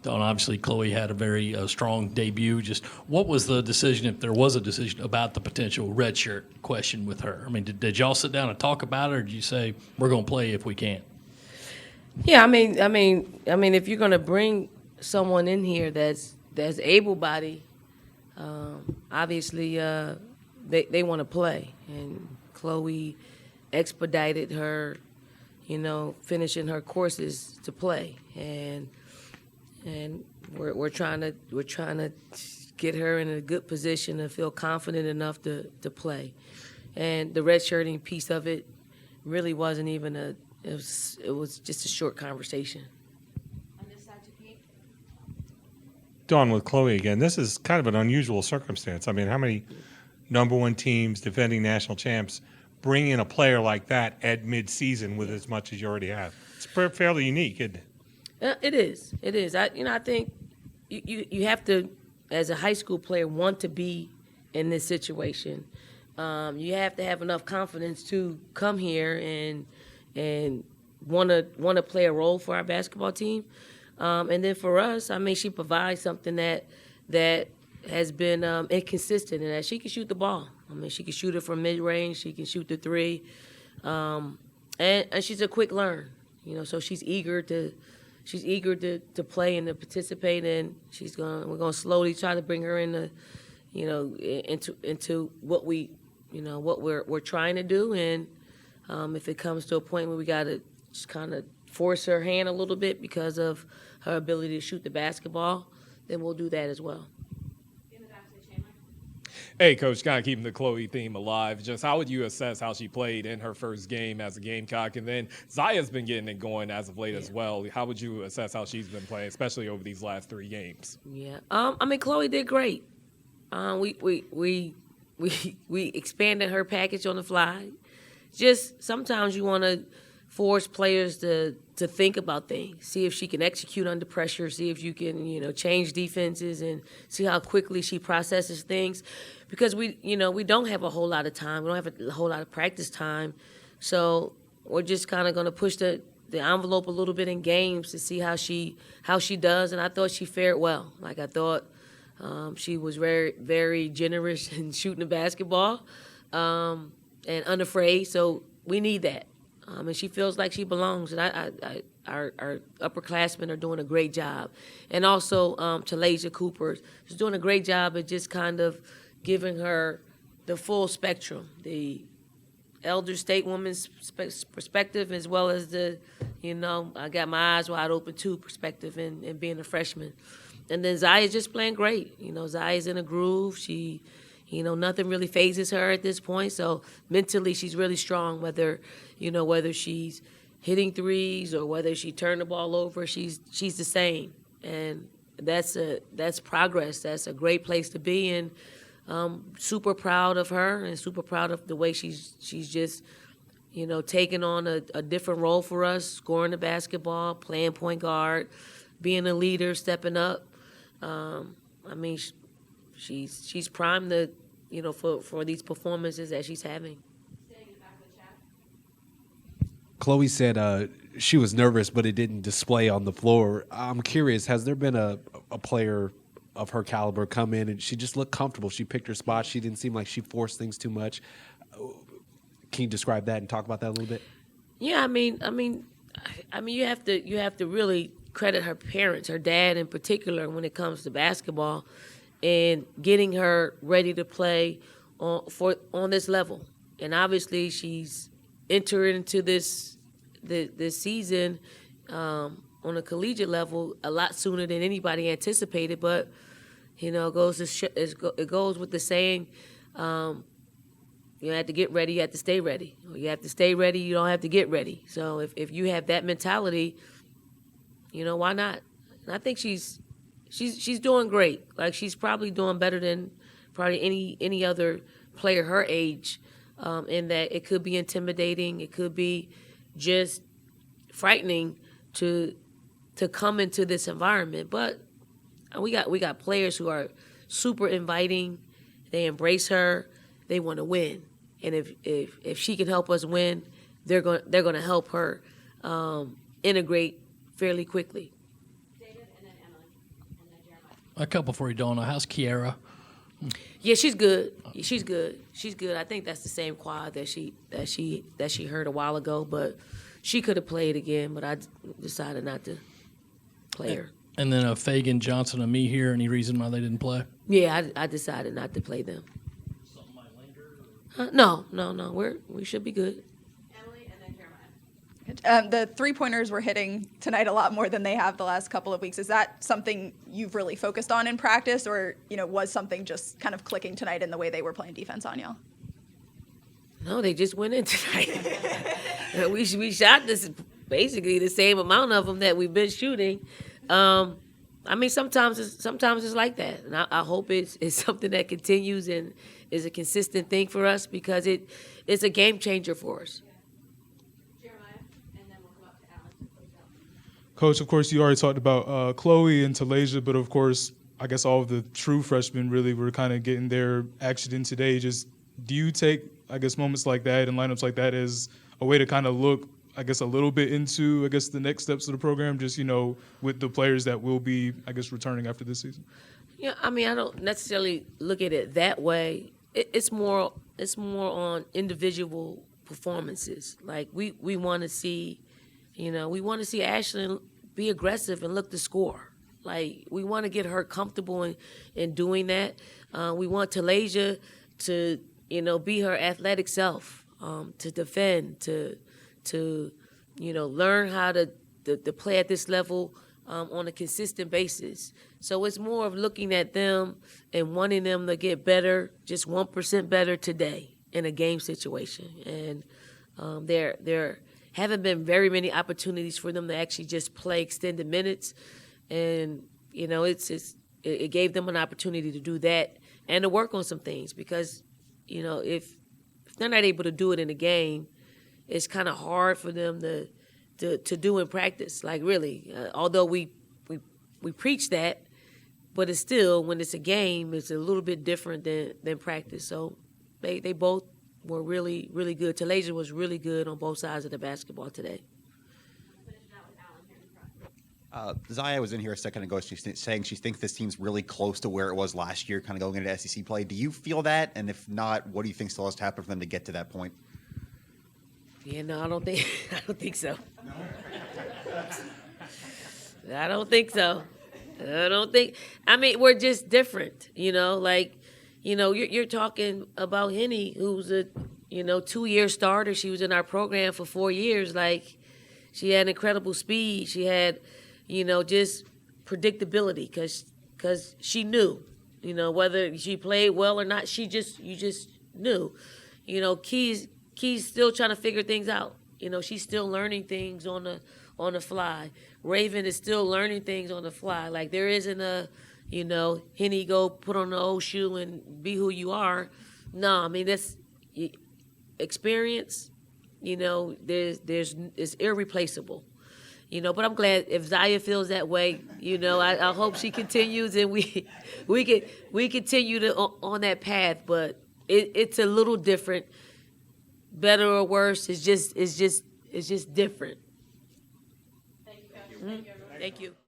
Dawn, obviously Chloe had a very strong debut. Just what was the decision, if there was a decision, about the potential redshirt question with her? I mean, did y'all sit down and talk about it, or did you say we're going to play if we can? Yeah, if you're gonna bring someone in here that's able-bodied, obviously they want to play, and Chloe expedited her, finishing her courses to play, and we're trying to get her in a good position to feel confident enough to play, and the redshirting piece of it really wasn't even it was just a short conversation. On this side to Pete. Dawn, with Chloe again, this is kind of an unusual circumstance. I mean, how many number one teams, defending national champs, bring in a player like that at mid-season with as much as you already have? It's fairly unique, isn't it? It is. It is. I think you have to, as a high school player, want to be in this situation. You have to have enough confidence to come here and want to play a role for our basketball team. And then for us, she provides something that has been inconsistent, and that she can shoot the ball. She can shoot it from mid-range. She can shoot the three. And she's a quick learn, so she's eager to play and to participate, and we're going to slowly try to bring her into what we're trying to do. And if it comes to a point where we got to just kind of force her hand a little bit because of her ability to shoot the basketball, then we'll do that as well. In the back to Chandler. Hey, Coach, kind of keeping the Chloe theme alive. Just how would you assess how she played in her first game as a Gamecock? And then Zaya's been getting it going as of late as well. How would you assess how she's been playing, especially over these last 3 games? Yeah, Chloe did great. We expanded her package on the fly. Just sometimes you want to force players to think about things, see if she can execute under pressure, see if you can, change defenses, and see how quickly she processes things. Because we don't have a whole lot of time. We don't have a whole lot of practice time. So we're just kind of going to push the envelope a little bit in games to see how she does. And I thought she fared well. Like, I thought she was very, very generous in shooting the basketball. And unafraid, so we need that. And she feels like she belongs, and our upperclassmen are doing a great job. And also, Talasia Cooper is doing a great job at just kind of giving her the full spectrum, the elder stateswoman's perspective, as well as the, I got my eyes wide open too perspective and being a freshman. And then Zaya's just playing great. Zaya's in a groove. She... nothing really phases her at this point. So mentally, she's really strong. Whether she's hitting threes or whether she turned the ball over, she's the same. And that's progress. That's a great place to be. And super proud of her and super proud of the way she's just taking on a different role for us, scoring the basketball, playing point guard, being a leader, stepping up. She's primed to, for these performances that she's having. Staying in the back of the chat. Chloe said she was nervous, but it didn't display on the floor. I'm curious, has there been a player of her caliber come in and she just looked comfortable? She picked her spot. She didn't seem like she forced things too much. Can you describe that and talk about that a little bit? Yeah, you have to really credit her parents, her dad in particular, when it comes to basketball, and getting her ready to play on this level. And obviously, she's entered into this season on a collegiate level a lot sooner than anybody anticipated. But it goes with the saying, you have to get ready, you have to stay ready. Or you have to stay ready, you don't have to get ready. So if you have that mentality, why not? And I think she's doing great. Like, she's probably doing better than probably any other player her age, in that it could be intimidating, it could be just frightening to come into this environment. But we got players who are super inviting. They embrace her. They want to win. And if she can help us win, they're going to help her integrate fairly quickly. David and then Emily. A couple for you, Donna. How's Kiara? Yeah, she's good. She's good. She's good. I think that's the same quad that she heard a while ago, but she could have played again, but I decided not to play her. And then Fagan, Johnson, and me here. Any reason why they didn't play? Yeah, I decided not to play them. Something might linger? No. We should be good. Emily and then Jeremiah. The three-pointers were hitting tonight a lot more than they have the last couple of weeks. Is that something you've really focused on in practice, or was something just kind of clicking tonight in the way they were playing defense on y'all? No, they just went in tonight. we shot this basically the same amount of them that we've been shooting. I mean, sometimes it's like that, and I hope it's something that continues and is a consistent thing for us because it's a game changer for us. Jeremiah, and then we'll come up to Alan to close out. Coach, of course, you already talked about Chloe and Talasia, but of course, I guess all of the true freshmen really were kind of getting their action in today. Just do you take, I guess, moments like that and lineups like that as a way to kind of look, I guess, a little bit into, I guess, the next steps of the program, just, with the players that will be, I guess, returning after this season? Yeah, I mean, I don't necessarily look at it that way. It's more on individual performances. Like we want to see, Ashlyn be aggressive and look to score. Like we want to get her comfortable in doing that. We want Talasia to, be her athletic self, to defend, to learn how to play at this level on a consistent basis. So it's more of looking at them and wanting them to get better, just 1% better today in a game situation. And there haven't been very many opportunities for them to actually just play extended minutes. And, it gave them an opportunity to do that and to work on some things because, if they're not able to do it in a game, it's kind of hard for them to do in practice. Like really, although we preach that, but it's still when it's a game, it's a little bit different than practice. So they both were really, really good. Talasia was really good on both sides of the basketball today. Finish it out with Alan here in front. Zaya was in here a second ago. She's saying she thinks this team's really close to where it was last year, kind of going into SEC play. Do you feel that? And if not, what do you think still has to happen for them to get to that point? Yeah, no, I don't think so. I don't think so. I mean, we're just different, you're talking about Henny, who's a, 2-year starter. She was in our program for 4 years. Like, she had incredible speed. She had, just predictability because she knew, whether she played well or not, you just knew. Key's still trying to figure things out. She's still learning things on the fly. Raven is still learning things on the fly. Like there isn't a, Henny go put on the old shoe and be who you are. No, I mean that's experience. It's irreplaceable. But I'm glad if Zaya feels that way. I hope she continues and we continue on that path. But it's a little different. Better or worse, it's just different. Thank you, Coach. Thank you, everyone. Thank you.